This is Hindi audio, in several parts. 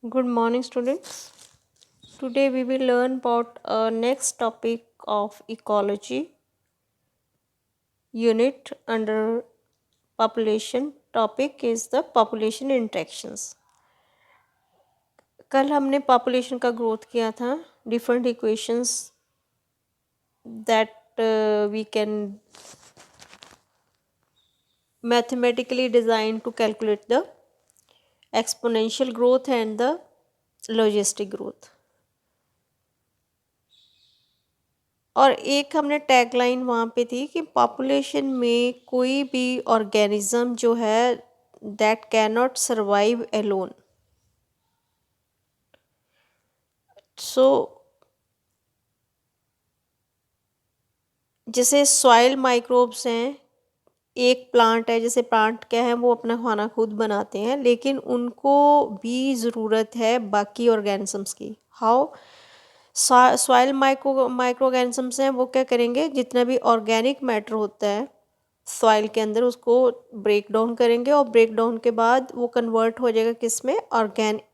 Good morning, students. Today we will learn about next topic of ecology unit under population. Topic is the population interactions. कल हमने population का growth किया था. Different equations that we can mathematically design to calculate the exponential growth and the logistic growth. और एक हमने टैगलाइन वहाँ पे थी कि पॉपुलेशन में कोई भी ऑर्गेनिज्म जो है that can not survive alone. So जैसे सॉइल माइक्रोब्स हैं, एक प्लांट है, जैसे प्लांट क्या है वो अपना खाना खुद बनाते हैं, लेकिन उनको भी ज़रूरत है बाकी ऑर्गेनिजम्स की. हाउ? सॉइल माइक्रो ऑर्गेनिजम्स हैं, वो क्या करेंगे, जितना भी ऑर्गेनिक मैटर होता है सॉइल के अंदर उसको ब्रेक डाउन करेंगे और ब्रेक डाउन के बाद वो कन्वर्ट हो जाएगा किस में,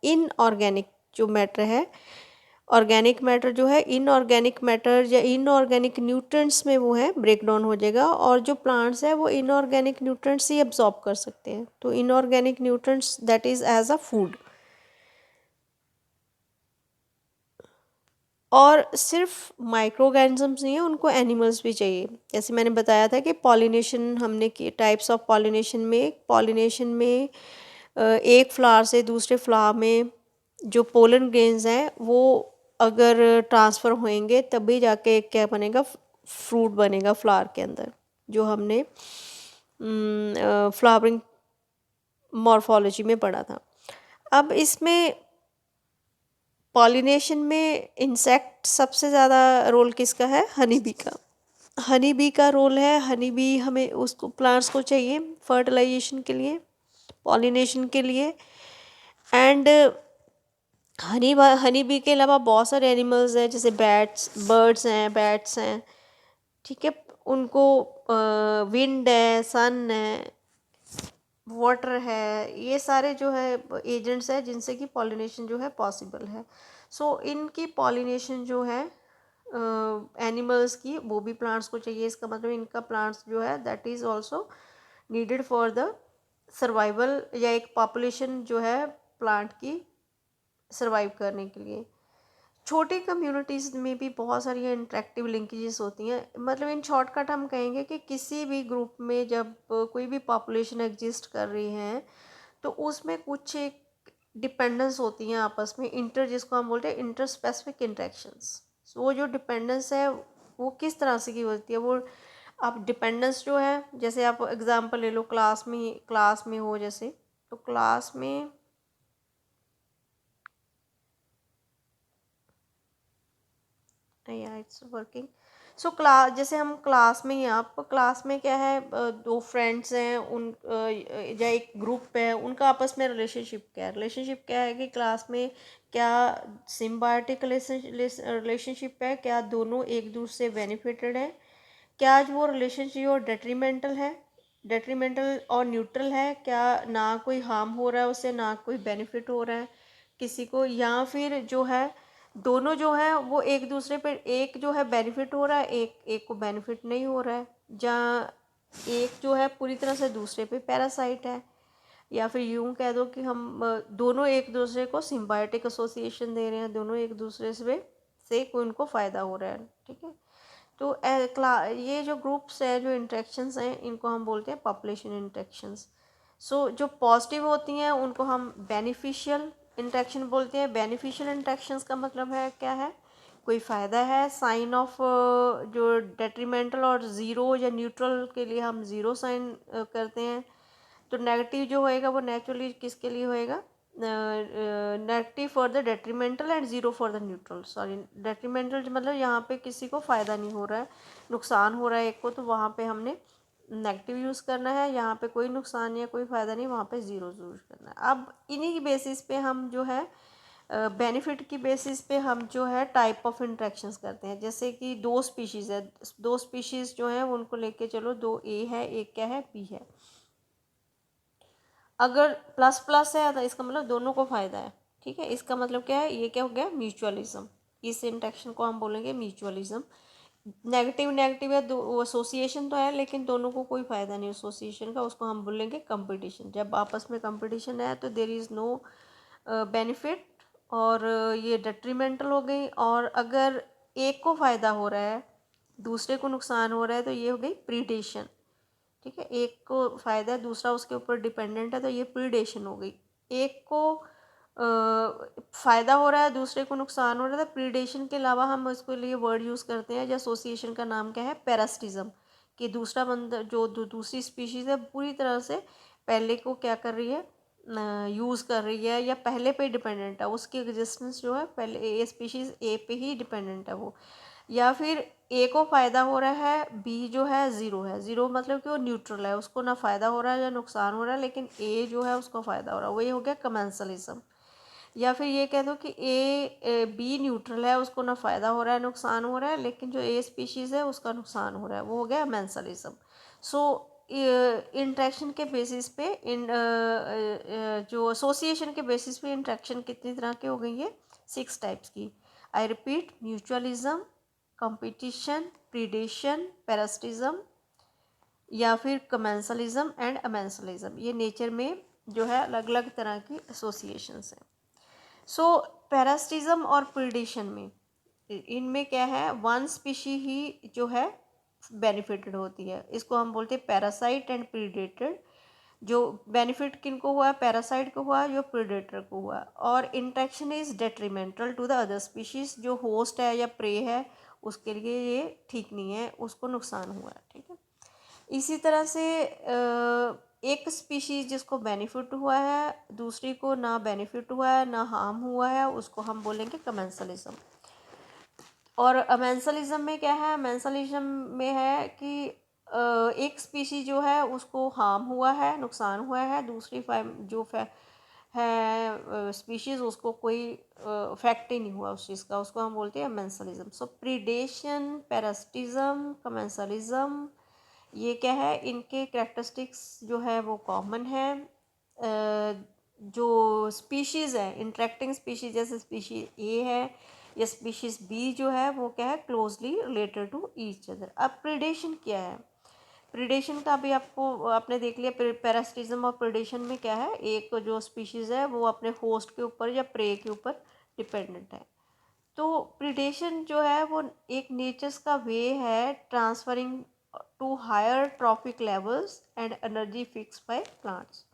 इनऑर्गेनिक जो मैटर है. ऑर्गेनिक मैटर जो है इनऑर्गेनिक मैटर या इनऑर्गेनिक न्यूट्रिएंट्स में वो है ब्रेक डाउन हो जाएगा, और जो प्लांट्स है वो इनऑर्गेनिक न्यूट्रिएंट्स ही एब्जॉर्ब कर सकते हैं. तो inorganic nutrients that is as a food. और सिर्फ माइक्रो ऑर्गेनिजम्स नहीं है, उनको एनिमल्स भी चाहिए. जैसे मैंने बताया था कि पॉलिनेशन हमने की टाइप्स ऑफ पॉलिनेशन में एक फ्लावर से दूसरे फ्लावर में जो पोलन ग्रेन्स हैं वो अगर ट्रांसफ़र होएंगे तभी जाके क्या बनेगा, फ्रूट बनेगा फ्लावर के अंदर, जो हमने फ्लावरिंग मॉर्फोलॉजी में पढ़ा था. अब इसमें पॉलिनेशन में इंसेक्ट सबसे ज़्यादा रोल किसका है, हनी बी का. हनी बी का रोल है. हनी बी हमें उसको प्लांट्स को चाहिए फर्टिलाइजेशन के लिए, पॉलिनेशन के लिए. एंड हनी बी के अलावा बहुत सारे एनिमल्स हैं, जैसे बर्ड्स हैं, बैट्स हैं, ठीक है. उनको विंड है, सन है, वाटर है, ये सारे जो है एजेंट्स हैं जिनसे कि पॉलिनेशन जो है पॉसिबल है. सो इनकी पॉलिनेशन जो है एनिमल्स की, वो भी प्लांट्स को चाहिए. इसका मतलब इनका प्लांट्स जो है that is also needed for the survival, या एक पॉपुलेशन जो है प्लांट की सर्वाइव करने के लिए. छोटी कम्युनिटीज़ में भी बहुत सारी इंटरेक्टिव लिंकेजेस होती हैं. मतलब इन शॉर्टकट हम कहेंगे कि किसी भी ग्रुप में जब कोई भी पॉपुलेशन एग्जिस्ट कर रही है तो उसमें कुछ एक डिपेंडेंस होती हैं आपस में, जिसको हम बोलते हैं इंटर स्पेसिफिक इंटरेक्शंस. वो जो डिपेंडेंस है वो किस तरह से की होती है, वो आप डिपेंडेंस जो है, जैसे आप एग्जांपल ले लो, क्लास में हो जैसे, तो क्लास में या इट्स वर्किंग. सो क्लास, जैसे हम क्लास में ही, आप क्लास में क्या है, दो फ्रेंड्स हैं, या एक ग्रुप है, उनका आपस में रिलेशनशिप क्या है कि क्लास में क्या सिम्बायोटिक रिलेशनशिप है, क्या दोनों एक दूसरे से बेनिफिटेड है, क्या आज वो रिलेशनशिप और डेट्रीमेंटल और न्यूट्रल है, क्या ना कोई हार्म हो रहा है उससे, ना कोई बेनिफिट हो रहा है किसी को, या फिर जो है दोनों जो है वो एक दूसरे पे, एक जो है बेनिफिट हो रहा है, एक को बेनिफिट नहीं हो रहा है, जहाँ एक जो है पूरी तरह से दूसरे पे पैरासाइट है. या फिर यूं कह दो कि हम दोनों एक दूसरे को सिम्बायोटिक एसोसिएशन दे रहे हैं, दोनों एक दूसरे से कोई उनको फ़ायदा हो रहा है, ठीक है. तो ये जो ग्रुप्स है, जो इंट्रैक्शंस हैं, इनको हम बोलते हैं पॉपुलेशन इंट्रैक्शंस. सो जो पॉजिटिव होती हैं उनको हम बेनिफिशियल इंट्रैक्शन बोलते हैं. बेनिफिशियल इंट्रैक्शंस का मतलब है क्या है, कोई फ़ायदा है. साइन ऑफ जो डेट्रीमेंटल और ज़ीरो या न्यूट्रल के लिए हम ज़ीरो साइन करते हैं. तो नेगेटिव जो होएगा वो नेचुरली किसके लिए होएगा, negative for the detrimental and zero for the neutral. Sorry, detrimental मतलब यहाँ पे किसी को फ़ायदा नहीं हो रहा है, नुकसान हो रहा है एक को, तो वहाँ पे हमने नेगेटिव यूज़ करना है. यहाँ पे कोई नुकसान या कोई फ़ायदा नहीं, वहाँ पे ज़ीरो यूज़ करना है. अब इन्हीं की बेसिस पे हम जो है बेनिफिट की बेसिस पे हम जो है टाइप ऑफ इंट्रैक्शंस करते हैं. जैसे कि दो स्पीशीज़ है, दो स्पीशीज़ जो हैं उनको लेके चलो, दो ए है, एक क्या है, बी है. अगर प्लस प्लस है तो इसका मतलब दोनों को फ़ायदा है, ठीक है, इसका मतलब क्या है, ये क्या हो गया, म्यूचुअलिज्म। इस इंटरेक्शन को हम बोलेंगे म्यूचुअलिज्म। नेगेटिव नेगेटिव है, दो एसोसिएशन तो है लेकिन दोनों को कोई फ़ायदा नहीं एसोसिएशन का, उसको हम बोलेंगे कंपटीशन। जब आपस में कंपटीशन है तो देर इज़ नो बेनिफिट, और ये डेट्रीमेंटल हो गई। और अगर एक को फ़ायदा हो रहा है दूसरे को नुकसान हो रहा है तो ये हो गई प्रीडेशन। ठीक है, एक को फ़ायदा है दूसरा उसके ऊपर डिपेंडेंट है तो ये प्रीडेशन हो गई। एक को फ़ायदा हो रहा है दूसरे को नुकसान हो रहा है, तो प्रीडेशन के अलावा हम इसके लिए वर्ड यूज़ करते हैं, जो एसोसिएशन का नाम क्या है, पैरासिटिज्म। कि दूसरा बंदा जो दूसरी स्पीशीज़ है पूरी तरह से पहले को क्या कर रही है, यूज़ कर रही है या पहले पे डिपेंडेंट है, उसकी एग्जिस्टेंस जो है पहले ए स्पीशीज़ ए पे ही डिपेंडेंट है वो। या फिर ए को फ़ायदा हो रहा है, बी जो है ज़ीरो है। ज़ीरो मतलब कि वो न्यूट्रल है, उसको ना फ़ायदा हो रहा है या नुकसान हो रहा है, लेकिन ए जो है उसको फ़ायदा हो रहा है, वही हो गया कमेंसलिज्म। या फिर ये कह दो कि ए बी न्यूट्रल है, उसको ना फ़ायदा हो रहा है नुकसान हो रहा है, लेकिन जो ए स्पीशीज़ है उसका नुकसान हो रहा है, वो हो गया मेंसलिज्म। सो इंट्रैक्शन के बेसिस पे जो एसोसिएशन के बेसिस पे इंट्रैक्शन कितनी तरह की हो गई है, 6 टाइप्स की। I repeat, mutualism, competition, predation, parasitism, या फिर कमेंसलिज्म एंड अमेंसलिज्म। ये नेचर में जो है अलग अलग तरह की एसोसिएशंस हैं। सो पैरासिटिज्म और प्रीडेशन में, इनमें क्या है, वन स्पीशी ही जो है बेनिफिटेड होती है, इसको हम बोलते हैं पैरासाइट एंड प्रीडेटर। जो बेनिफिट किनको हुआ, पैरासाइट को हुआ, जो प्रीडेटर को हुआ। और interaction is detrimental to the other species, जो होस्ट है या प्रे है उसके लिए ये ठीक नहीं है, उसको नुकसान हुआ है। ठीक है, इसी तरह से एक स्पीशीज जिसको बेनिफिट हुआ है दूसरी को ना बेनिफिट हुआ है ना हार्म हुआ है, उसको हम बोलेंगे कमेंसलिज्म। और अमेंसलिज्म में क्या है, अमेंसलिज्म में है कि एक स्पीशी जो है उसको हार्म हुआ है, नुकसान हुआ है, दूसरी है स्पीशीज उसको कोई इफेक्ट ही नहीं हुआ उस चीज़ का, उसको हम बोलते हैं अमेंसलिज्म। सो प्रीडेशन, पैरासिटिज्म, कमेंसलिज्म, ये क्या है, इनके कैरेक्टरिस्टिक्स जो है वो कॉमन है। जो स्पीशीज़ है, इंटरेक्टिंग स्पीशीज, जैसे स्पीशीज ए है या स्पीशीज बी जो है वो क्या है, closely related to each other. अब प्रीडेशन क्या है, प्रीडेशन का भी आपने देख लिया, पैरासिटिज्म और प्रीडेशन में क्या है, एक जो स्पीशीज़ है वो अपने होस्ट के ऊपर या प्रे के ऊपर डिपेंडेंट है। तो प्रीडेशन जो है वो एक नेचर्स का वे है transferring to higher trophic levels and energy fixed by plants.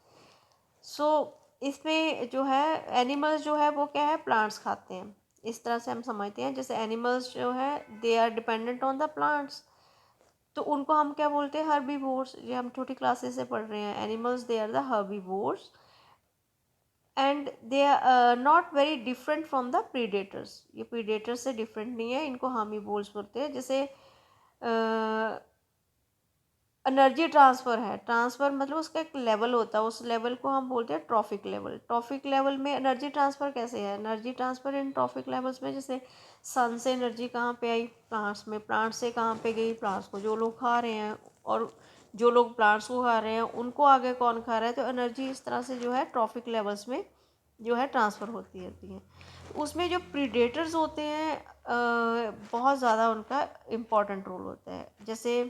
So इसमें जो है एनिमल्स जो है वो क्या है, प्लांट्स खाते हैं, इस तरह से हम समझते हैं। जैसे एनिमल्स जो है they are dependent on the plants, तो उनको हम क्या बोलते हैं, हर्बीवोर्स। ये हम छोटी क्लासेस से पढ़ रहे हैं, animals they are the herbivores and they are not very different from the predators. ये प्रीडेटर्स से डिफरेंट नहीं है, इनको हर्बीवोर्स बोलते हैं। जैसे एनर्जी ट्रांसफ़र है, ट्रांसफ़र मतलब उसका एक लेवल होता है, उस लेवल को हम बोलते हैं ट्रॉफिक लेवल। ट्रॉफिक लेवल में एनर्जी ट्रांसफ़र कैसे है, एनर्जी ट्रांसफ़र इन ट्रॉफिक लेवल्स में, जैसे सन से एनर्जी कहाँ पे आई, प्लांट्स में, प्लांट्स से कहाँ पे गई, प्लांट्स को जो लोग खा रहे हैं, और जो लोग प्लांट्स को खा रहे हैं उनको आगे कौन खा रहा है, तो एनर्जी इस तरह से जो है ट्रॉफिक लेवल्स में जो है ट्रांसफ़र होती रहती है। उसमें जो प्रीडेटर्स होते हैं बहुत ज़्यादा उनका इम्पॉर्टेंट रोल होता है। जैसे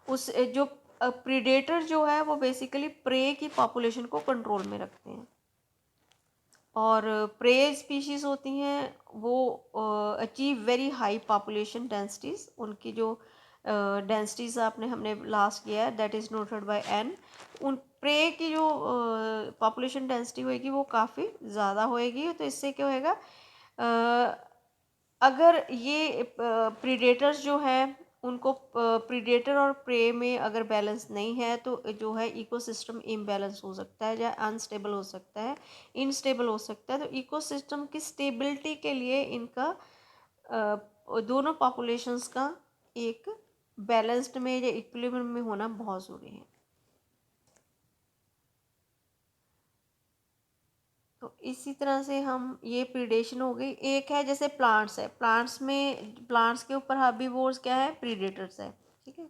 उस जो प्रीडेटर जो है वो बेसिकली प्रे की पॉपुलेशन को कंट्रोल में रखते हैं, और प्रे स्पीशीज होती हैं वो achieve very high population densities. उनकी जो डेंसिटीज हमने लास्ट किया है, that is noted by N. उन प्रे की जो पॉपुलेशन डेंसिटी होएगी वो काफ़ी ज़्यादा होएगी, तो इससे क्या होएगा, अगर ये प्रीडेटर्स जो है उनको प्रीडेटर और प्रे में अगर बैलेंस नहीं है तो जो है इकोसिस्टम इम्बैलेंस हो सकता है या अनस्टेबल हो सकता है, इनस्टेबल हो सकता है। तो इकोसिस्टम की स्टेबिलिटी के लिए इनका दोनों पॉपुलेशंस का एक बैलेंस्ड में या इक्विलिब्रियम में होना बहुत ज़रूरी है। तो इसी तरह से हम, ये प्रीडेशन हो गई। एक है जैसे प्लांट्स है, प्लांट्स में, प्लांट्स के ऊपर हर्बीवोर्स क्या है, प्रीडेटर्स है। ठीक है,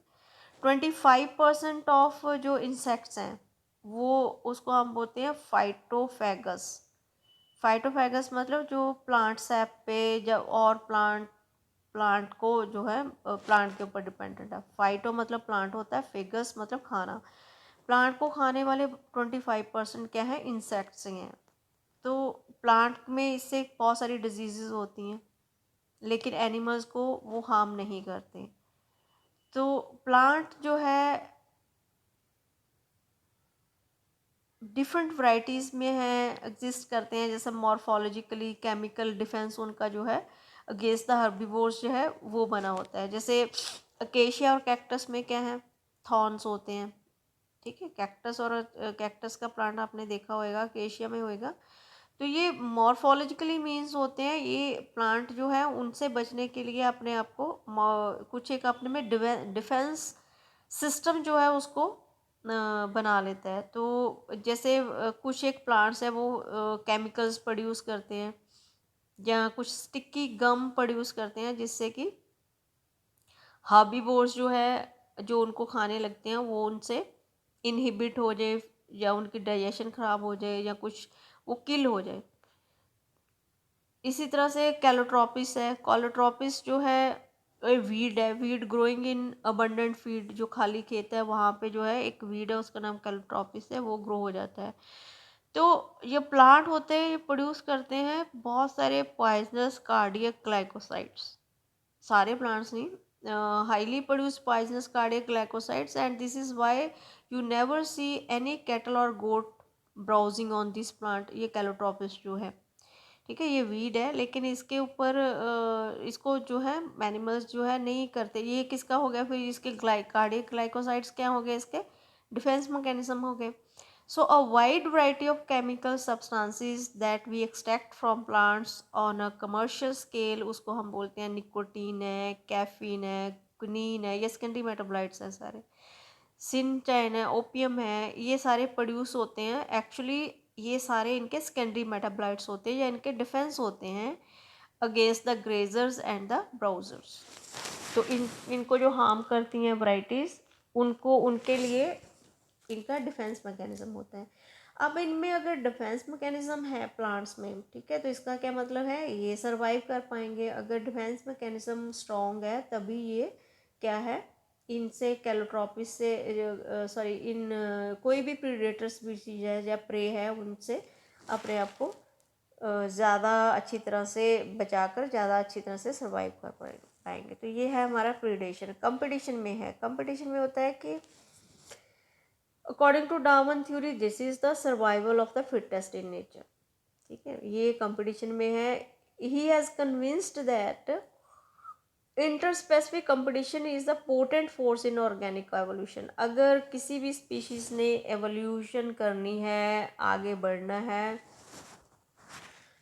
25% ऑफ जो इंसेक्ट्स हैं वो, उसको हम बोलते हैं फाइटोफेगस। फाइटोफैगस मतलब जो प्लांट सैप पे जब और प्लांट को जो है प्लांट के ऊपर डिपेंडेंट है। फाइटो मतलब प्लांट होता है, फेगस मतलब खाना। प्लांट को खाने वाले 25% क्या है, इंसेक्ट्स ही हैं। तो प्लांट में इससे बहुत सारी डिजीजेस होती हैं, लेकिन एनिमल्स को वो हार्म नहीं करते। तो प्लांट जो है डिफरेंट वैरायटीज़ में है, एग्जिस्ट करते हैं। जैसे मॉर्फोलॉजिकली केमिकल डिफेंस उनका जो है अगेंस्ट द हर्बीवोर्स जो है वो बना होता है। जैसे अकेशिया और कैक्टस में क्या है, थॉर्न्स होते हैं। ठीक है, कैक्टस और कैक्टस का प्लांट आपने देखा होगा, अकेशिया में होएगा। तो ये मॉर्फोलॉजिकली मीन्स होते हैं, ये प्लांट जो है उनसे बचने के लिए अपने आप को कुछ एक अपने में डिफेंस सिस्टम जो है उसको बना लेता है। तो जैसे कुछ एक प्लांट्स है वो केमिकल्स प्रोड्यूस करते हैं, या कुछ स्टिकी गम प्रोड्यूस करते हैं, जिससे कि हार्बीवोर्स जो है जो उनको खाने लगते हैं वो उनसे इनहिबिट हो जाए, या उनकी डाइजेशन ख़राब हो जाए, या कुछ वो किल हो जाए। इसी तरह से कैलोट्रॉपिस है। कैलोट्रॉपिस जो है वीड है, weed growing in abundant field. जो खाली खेत है वहाँ पे जो है एक वीड है, उसका नाम कैलोट्रॉपिस है, वो ग्रो हो जाता है। तो ये प्लांट होते हैं, ये प्रोड्यूस करते हैं बहुत सारे पॉइजनस कार्डियक ग्लाइकोसाइड्स। सारे प्लांट्स नहीं, highly produce poisonous cardiac glycosides, and this is why you never see any cattle और गोट ब्राउजिंग ऑन दिस प्लांट। ये कैलोट्रॉपिस जो है, ठीक है, ये वीड है, लेकिन इसके ऊपर इसको जो है एनिमल्स जो है नहीं करते। ये किसका हो गया फिर, इसके कार्डियक ग्लाइकोसाइड्स क्या हो गए, इसके डिफेंस मैकेनिज्म हो गए। So a wide variety of chemical substances that we extract from plants on a commercial scale, उसको हम बोलते हैं निकोटीन है, कैफीन है, क्विनीन है, ये सेकेंडरी मेटाबोलाइट्स हैं सारे। सिनचाइन है, ओपियम है, ये सारे प्रोड्यूस होते हैं। एक्चुअली ये सारे इनके सेकेंडरी मेटाबोलाइट्स होते हैं, या इनके डिफेंस होते हैं against the grazers and the browsers. तो इनको जो हार्म करती हैं वैराइटीज़, उनको उनके लिए इनका डिफेंस मैकेनिज्म होता है। अब इनमें अगर डिफेंस मैकेनिज्म है प्लांट्स में, ठीक है, तो इसका क्या मतलब है, ये सरवाइव कर पाएंगे। अगर डिफेंस मैकेनिज्म स्ट्रॉन्ग है तभी ये क्या है, इनसे कैलोट्रॉपिस से सॉरी इन कोई भी प्रीडेटर स्पीशीज है या प्रे है, उनसे अपने आप को ज़्यादा अच्छी तरह से बचाकर ज़्यादा अच्छी तरह से सर्वाइव कर पाएंगे। तो ये है हमारा प्रीडेशन। कंपटीशन में है, कंपटीशन में होता है कि according to Darwin theory this is the survival of the fittest in nature. ठीक है, ये कंपटीशन में है। He has convinced that interspecific competition is the potent force in organic evolution. अगर किसी भी स्पीशीज ने एवोल्यूशन करनी है, आगे बढ़ना है,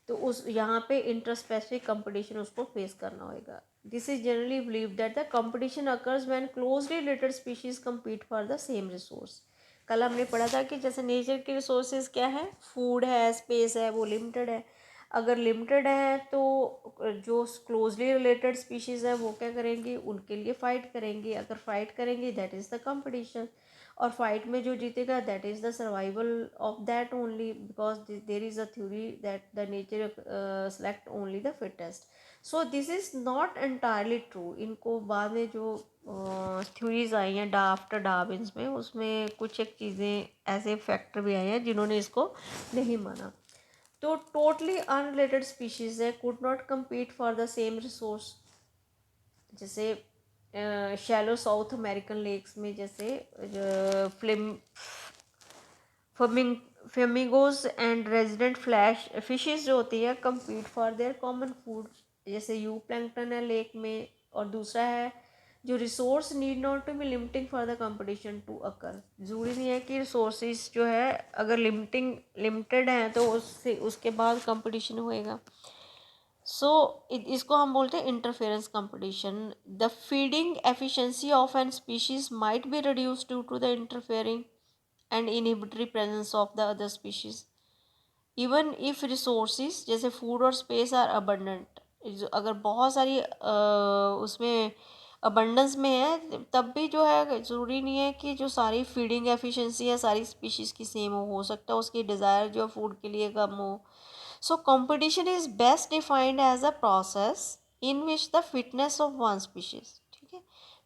तो उस यहाँ पे इंटरस्पेसिफिक कंपटीशन उसको फेस करना होगा। This is generally believe that the competition occurs when closely related species compete for the same resource. कल हमने पढ़ा था कि जैसे नेचर के रिसोर्सेज क्या है, फूड है, स्पेस है, वो लिमिटेड है। अगर लिमिटेड है तो जो क्लोजली रिलेटेड स्पीशीज़ है वो क्या करेंगी, उनके लिए फ़ाइट करेंगी। अगर फाइट करेंगी दैट इज़ द कंपटीशन, और फाइट में जो जीतेगा that is the survival of that only, because there is a theory that the nature select only the fittest. So this is not entirely true. इनको बाद में जो थ्योरीज आई हैं आफ्टर डार्विन्स में, उसमें कुछ एक चीज़ें ऐसे फैक्टर भी आए हैं जिन्होंने इसको नहीं माना। तो टोटली अनरिलेटेड स्पीशीज है, could not compete for the same resource. जैसे शैलो साउथ अमेरिकन लेक्स में जैसे flaming flamingos and resident flash fishes जो होती है compete for their common food. जैसे यू प्लैंकटन है लेक में, और दूसरा है जो resource need not to be limiting for the competition to occur. ज़रूरी नहीं है कि रिसोर्सेज जो है अगर लिमिटेड हैं तो उससे उसके बाद कंपटीशन होएगा। सो इसको हम बोलते हैं interference competition. The feeding efficiency of an species might be reduced due to the interfering and inhibitory presence of the other species, even if resources जैसे फूड और स्पेस आर अबंडेंट। अगर बहुत सारी उसमें अबंडेंस में है, तब भी जो है ज़रूरी नहीं है कि जो सारी फीडिंग एफिशिएंसी है सारी स्पीशीज़ की सेम हो सकता है उसकी डिज़ायर जो फूड के लिए कम हो. So competition is best defined as a process in which the fitness of one species. ठीक है,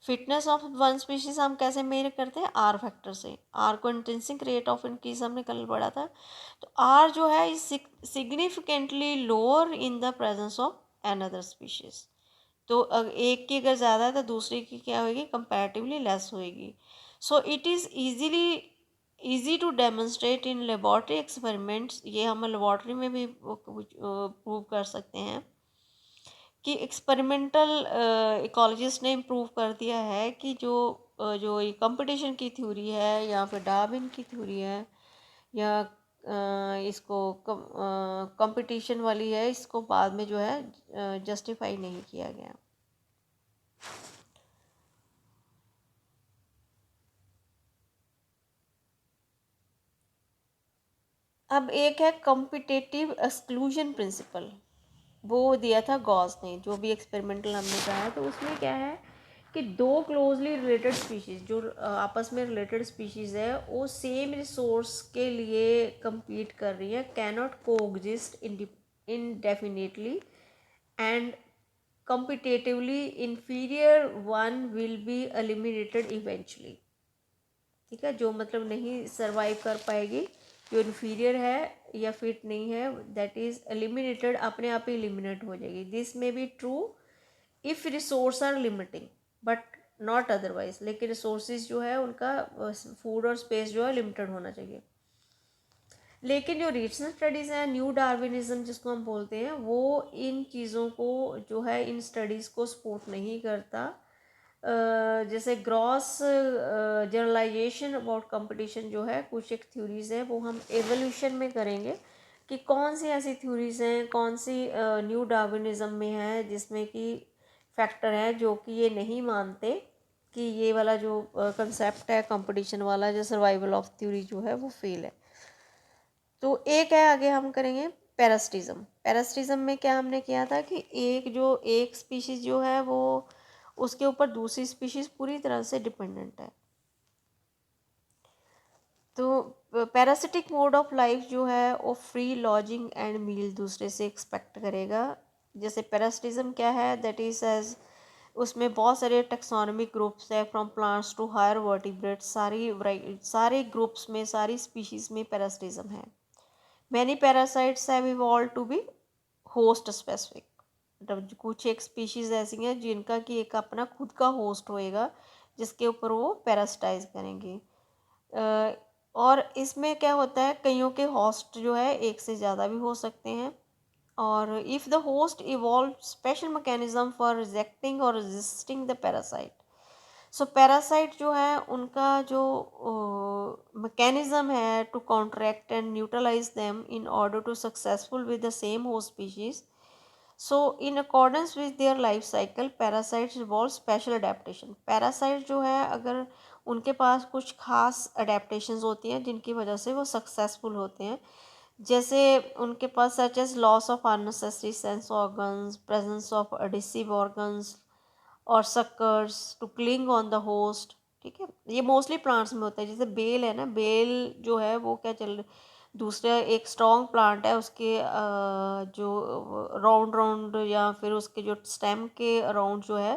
फिटनेस ऑफ वन स्पीशीज़ हम कैसे मेजर करते हैं? आर फैक्टर से. आर को इंट्रिंसिक रेट ऑफ इंक्रीज हमने कल पढ़ा था. तो आर जो है is significantly lower in the presence of another species. तो एक की अगर ज़्यादा है तो दूसरे की क्या होगी? कंपैरेटिवली लेस होएगी. So it is easy to demonstrate in laboratory experiments. ये हम लेबॉर्ट्री में भी प्रूव कर सकते हैं कि एक्सपेरिमेंटल इकोलॉजिस्ट ने इम्प्रूव कर दिया है कि जो ये कंपटीशन की थ्योरी है या फिर डार्विन की थ्योरी है या इसको कंपटीशन वाली है, इसको बाद में जो है जस्टिफाई नहीं किया गया. अब एक है कॉम्पिटेटिव एक्सक्लूजन प्रिंसिपल. वो दिया था गॉस ने, जो भी एक्सपेरिमेंटल हमने कहा है. तो उसमें क्या है कि दो क्लोजली रिलेटेड स्पीशीज़ जो आपस में रिलेटेड स्पीशीज़ है वो सेम रिसोर्स के लिए compete कर रही है, cannot coexist indefinitely and competitively inferior one will be eliminated eventually. ठीक है, जो मतलब नहीं सरवाइव कर पाएगी, जो इन्फीरियर है या फिट नहीं है, दैट इज़ एलिमिनेटेड, अपने आप ही एलिमिनेट हो जाएगी. This may be true if resource are limiting but not otherwise. लेकिन रिसोर्सेज जो है उनका फूड और स्पेस जो है लिमिटेड होना चाहिए. लेकिन जो रीजनल स्टडीज़ हैं, न्यू डार्विनिज्म जिसको हम बोलते हैं, वो इन चीज़ों को जो है इन स्टडीज़ को सपोर्ट नहीं करता. जैसे ग्रॉस जनरलाइजेशन अबाउट कंपटीशन जो है, कुछ एक थ्योरीज़ है वो हम एवोल्यूशन में करेंगे कि कौन सी ऐसी थ्योरीज़ हैं, कौन सी न्यू डार्विनिज्म में है जिसमें कि फैक्टर है जो कि ये नहीं मानते कि ये वाला जो कंसेप्ट है कंपटीशन वाला, जो सर्वाइवल ऑफ थ्योरी जो है वो फेल है. तो एक है, आगे हम करेंगे पैरासिटिज्म. पैरासिटिज्म में क्या हमने किया था कि एक स्पीशीज़ जो है वो उसके ऊपर दूसरी स्पीशीज़ पूरी तरह से डिपेंडेंट है. तो पैरासिटिक मोड ऑफ लाइफ जो है वो फ्री लॉजिंग एंड मील दूसरे से एक्सपेक्ट करेगा. जैसे पैरासिटिज्म क्या है? दैट इज एज उसमें बहुत सारे टेक्सोनॉमिक ग्रुप्स है, from plants to higher vertebrates. सारे ग्रुप्स में, सारी स्पीशीज़ में पैरासिटिज्म है. Many parasites have evolve to be host specific. मतलब कुछ एक स्पीशीज़ ऐसी हैं जिनका कि एक अपना खुद का होस्ट होएगा जिसके ऊपर वो पैरासिटाइज करेंगे. और इसमें क्या होता है, कईयों के होस्ट जो है एक से ज़्यादा भी हो सकते हैं. और if the host evolve special mechanism for rejecting और resisting the parasite. So parasite जो है उनका जो मैकेनिज्म है to contract and neutralise them in order to successful with the same host species. So in accordance with their life cycle parasites evolve special adaptation. Parasite जो है अगर उनके पास कुछ खास अडेप्टेशंस होती हैं जिनकी वजह से वो सक्सेसफुल होते हैं. जैसे उनके पास such as loss of unnecessary sense organs, presence of adhesive organs और suckers to cling on the host. ठीक है, ये मोस्टली प्लांट्स में होता है. जैसे बेल है ना, बेल जो है वो क्या चल दूसरा एक स्ट्रॉन्ग प्लांट है, उसके जो राउंड राउंड या फिर उसके जो स्टेम के अराउंड जो है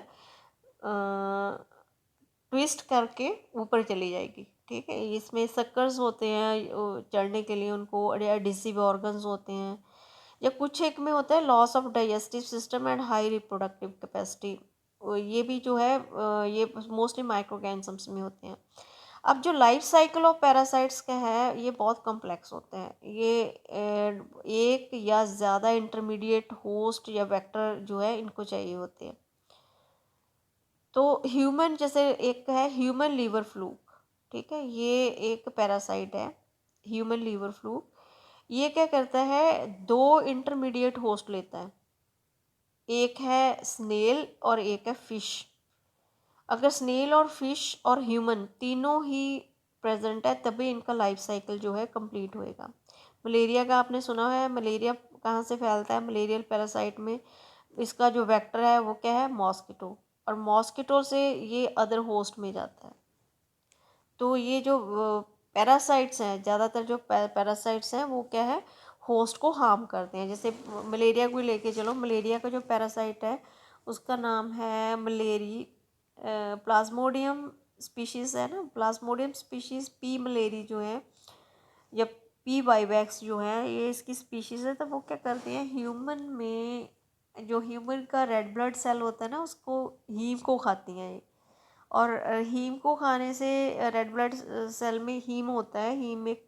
ट्विस्ट करके ऊपर चली जाएगी. ठीक है, इसमें सक्कर्स होते हैं चढ़ने के लिए, उनको एडिसिव ऑर्गन्स होते हैं. या कुछ एक में होता है loss of digestive system and high reproductive capacity. ये भी जो है ये मोस्टली माइक्रो ऑर्गेनिजम्स में होते हैं. अब जो लाइफ साइकिल ऑफ पैरासाइट्स का है ये बहुत कॉम्प्लेक्स होते हैं. ये एक या ज़्यादा इंटरमीडिएट होस्ट या वेक्टर जो है इनको चाहिए होते हैं. तो ह्यूमन, जैसे एक है ह्यूमन लीवर फ्लूक. ठीक है, ये एक पैरासाइट है ह्यूमन लीवर फ्लूक. ये क्या करता है, दो इंटरमीडिएट होस्ट लेता है. एक है स्नेल और एक है फिश. अगर स्नेल और फिश और ह्यूमन तीनों ही प्रेजेंट है तभी इनका लाइफ साइकिल जो है कंप्लीट होएगा. मलेरिया का आपने सुना है, मलेरिया कहाँ से फैलता है? मलेरियल पैरासाइट में इसका जो वेक्टर है वो क्या है? मॉस्किटो. और मॉस्किटो से ये अदर होस्ट में जाता है। तो ये जो पैरासाइट्स हैं, ज़्यादातर जो पैरासाइट्स हैं वो क्या है, होस्ट को हार्म करते हैं। जैसे मलेरिया को लेके चलो, मलेरिया का जो पैरासाइट है उसका नाम है मलेरी प्लाज्मोडियम स्पीशीज़ है ना, प्लाज्मोडियम स्पीशीज़ पी मलेरी जो है, या पी वाइवैक्स जो है, ये इसकी स्पीशीज़ है। तो वो क्या करते हैं, ह्यूमन में जो ह्यूमन का रेड ब्लड सेल होता है ना, उसको हीम को खाती हैं ये। और हीम को खाने से रेड ब्लड सेल में हीम होता है, हीम एक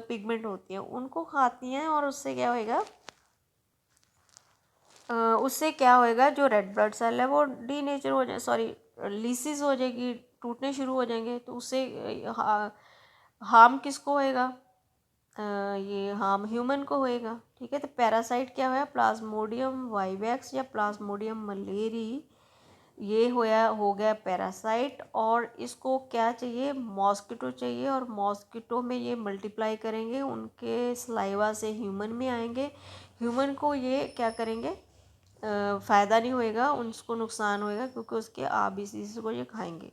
पिगमेंट होती है, उनको खाती हैं। और उससे क्या होएगा, उससे क्या होएगा, जो रेड ब्लड सेल है वो डीनेचर हो जाए, सॉरी लीसिस हो जाएगी, टूटने शुरू हो जाएंगे। तो उससे हार्म किसको होएगा, ये हार्म ह्यूमन को होएगा। ठीक है, तो पैरासाइट क्या है, प्लाज्मोडियम वाइवैक्स या प्लाज्मोडियम मलेरी, ये हो गया पैरासाइट। और इसको क्या चाहिए, मॉस्किटो चाहिए। और मॉस्किटो में ये मल्टीप्लाई करेंगे, उनके सलाइवा से ह्यूमन में आएंगे। ह्यूमन को ये क्या करेंगे, फ़ायदा नहीं होएगा, उसको नुकसान होएगा, क्योंकि उसके आबीसीज को ये खाएंगे।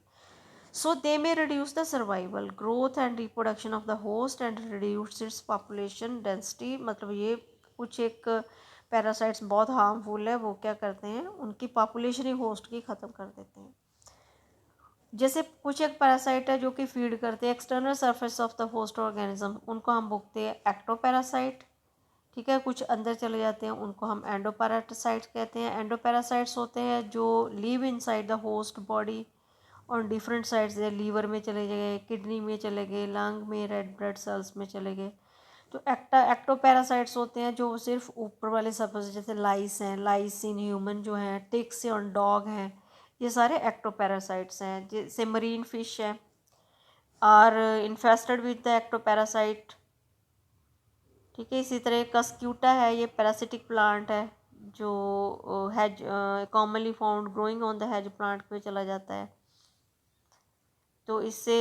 सो दे में reduce the survival growth and reproduction of the host and reduce its population density. मतलब ये कुछ एक पैरासाइट्स बहुत हार्मफुल है, वो क्या करते हैं, उनकी पॉपुलेशन ही होस्ट की ख़त्म कर देते हैं। जैसे कुछ एक पैरासाइट है जो कि फीड करते हैं external surface of the host organism, उनको हम बोलते हैं एक्टोपैरासाइट। ठीक है, कुछ अंदर चले जाते हैं, उनको हम एंडोपैरासाइट्स कहते हैं। एंडोपैरासाइट्स होते हैं जो live inside the host body और डिफरेंट साइड्स है, लीवर में चले गए, किडनी में चले गए, लंग में, रेड ब्लड सेल्स में चले गए। तो एक्टोपैरासाइट्स होते हैं जो सिर्फ ऊपर वाले सरफेस, जैसे लाइस हैं, लाइस इन ह्यूमन जो हैं, टिक्स और डॉग हैं, ये सारे एक्टोपैरासाइट्स हैं। जैसे मरीन फिश है are infested with the ectoparasite. ठीक है, इसी तरह कस्क्यूटा है, ये पैरासिटिक प्लांट है जो has commonly found growing on the has plant पे चला जाता है। तो इससे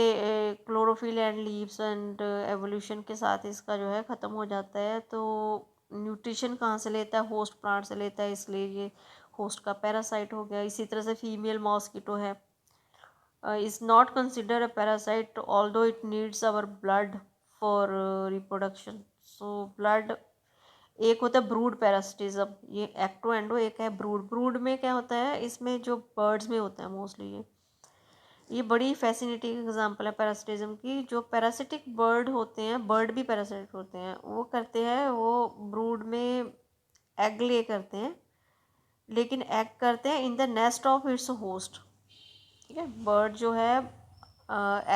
chlorophyll and leaves and evolution के साथ इसका जो है ख़त्म हो जाता है। तो न्यूट्रिशन कहाँ से लेता है, होस्ट प्लांट से लेता है, इसलिए ये होस्ट का पैरासाइट हो गया। इसी तरह से फीमेल मॉस्किटो है, is not consider a parasite although it needs our blood for reproduction. So blood, एक होता है ब्रूड पैरासिटिज्म, ये एक्टो एंडो, एक है ब्रूड। ब्रूड में क्या होता है, इसमें जो बर्ड्स में होता है मोस्टली, ये बड़ी फैसिनेटिंग एग्जांपल है पैरासिटिज्म की। जो पैरासिटिक बर्ड होते हैं, बर्ड भी पैरासिटिक होते हैं, वो करते हैं, वो ब्रूड में एग ले करते हैं, लेकिन एग करते हैं in the nest of its host. ठीक है, बर्ड जो है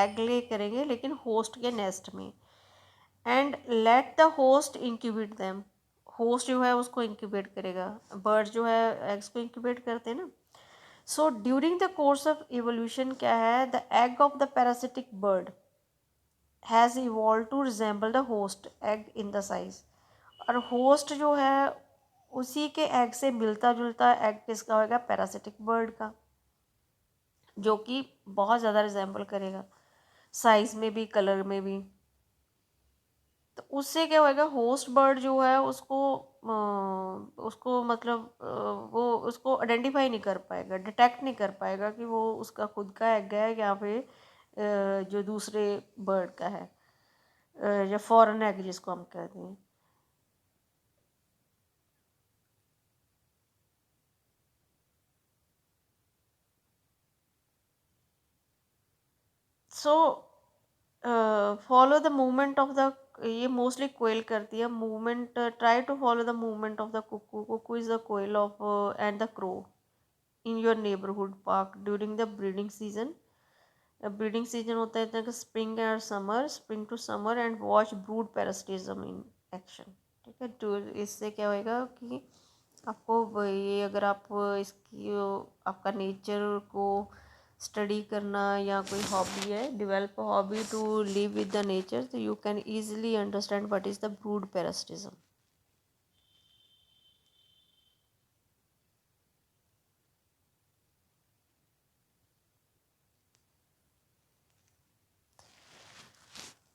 एग ले करेंगे लेकिन होस्ट के नेस्ट में। And let the host incubate them, host जो है उसको इंक्यूबेट करेगा। बर्ड जो है एग्स को इंक्यूबेट करते हैं ना। So during the course of evolution क्या है, the egg of the parasitic bird has evolve to resemble the host egg in the size. और होस्ट जो है उसी के एग से मिलता जुलता एग किसका होगा, पैरासिटिक बर्ड का, जो कि बहुत ज़्यादा रिजेंबल करेगा साइज में भी, कलर में भी। तो उससे क्या होएगा, होस्ट बर्ड जो है उसको मतलब वो उसको आइडेंटिफाई नहीं कर पाएगा, डिटेक्ट नहीं कर पाएगा कि वो उसका खुद का एग है या फिर जो दूसरे बर्ड का है, या फॉरेन एग जिसको हम कहते हैं। So follow the movement of the, ये मोस्टली कोयल करती है movement, try to follow the movement of the cuckoo, cuckoo is the koel of and the crow in your neighbourhood park during the breeding season. Breeding season होता है कि स्प्रिंग और summer, spring to summer, and watch brood parasitism in action. ठीक है, तो इससे क्या होएगा कि आपको ये, अगर आप इसकी आपका नेचर को स्टडी करना या कोई हॉबी है, develop hobby to live with the nature, तो you can easily understand what is the brood parasitism.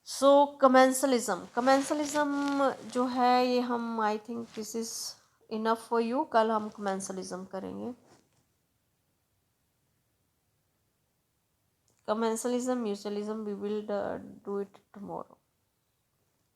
So commensalism जो है, ये हम, I think this is enough for you, कल हम कमेंसलिज्म करेंगे। commensalism, mutualism, we will do it tomorrow.